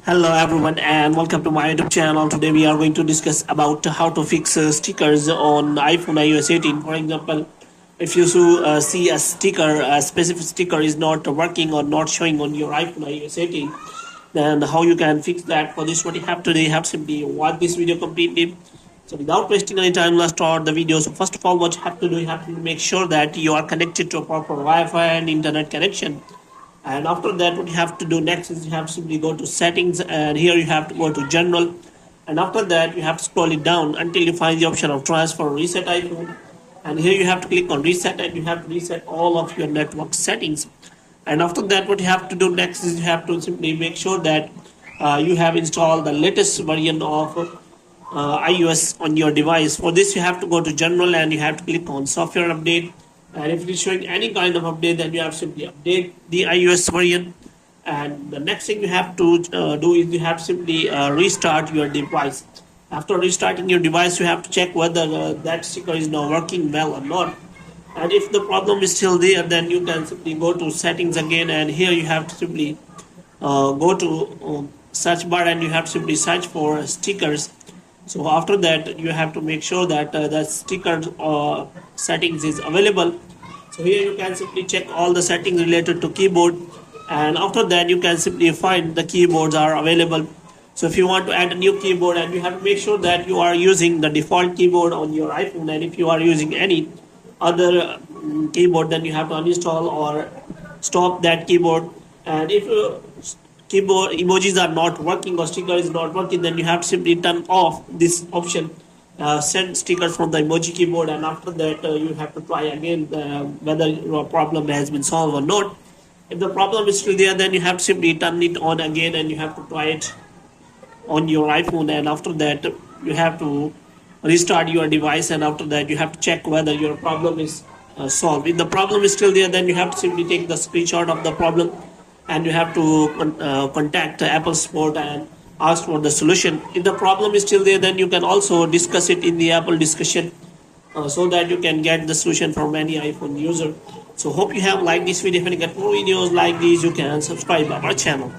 Hello everyone and welcome to my YouTube channel. Today we are going to discuss about how to fix stickers on iPhone iOS 18. For example, if you see a sticker, a specific sticker is not working or not showing on your iPhone iOS 18, then how you can fix that. For this, what you have to do, you have simply watch this video completely. So without wasting any time, let's start the video. So first of all, what you have to do, you have to make sure that you are connected to a proper Wi-Fi and internet connection. And after that, what you have to do next is you have to simply go to settings, and here you have to go to general, and after that you have to scroll it down until you find the option of transfer reset iPhone, and here you have to click on reset and you have to reset all of your network settings. And after that, what you have to do next is you have to simply make sure that you have installed the latest version of iOS on your device. For this, you have to go to general and you have to click on software update, and if it is showing any kind of update, then you have to simply update the iOS version. And the next thing you have to do is you have to simply restart your device. After restarting your device, you have to check whether that sticker is now working well or not. And if the problem is still there, then you can simply go to settings again, and here you have to simply go to search bar and you have to simply search for stickers. So after that, you have to make sure that the sticker settings is available. So here you can simply check all the settings related to keyboard, and after that you can simply find the keyboards are available. So if you want to add a new keyboard, and you have to make sure that you are using the default keyboard on your iPhone, and if you are using any other keyboard, then you have to uninstall or stop that keyboard. And if keyboard emojis are not working or sticker is not working, then you have to simply turn off this option, send stickers from the emoji keyboard, and after that you have to try again whether your problem has been solved or not. If the problem is still there, then you have to simply turn it on again and you have to try it on your iPhone, and after that you have to restart your device, and after that you have to check whether your problem is solved. If the problem is still there, then you have to simply take the screenshot of the problem and you have to contact Apple support and ask for the solution. If the problem is still there, then you can also discuss it in the Apple discussion so that you can get the solution from any iPhone user. So hope you have liked this video. If you get more videos like these, you can subscribe our channel.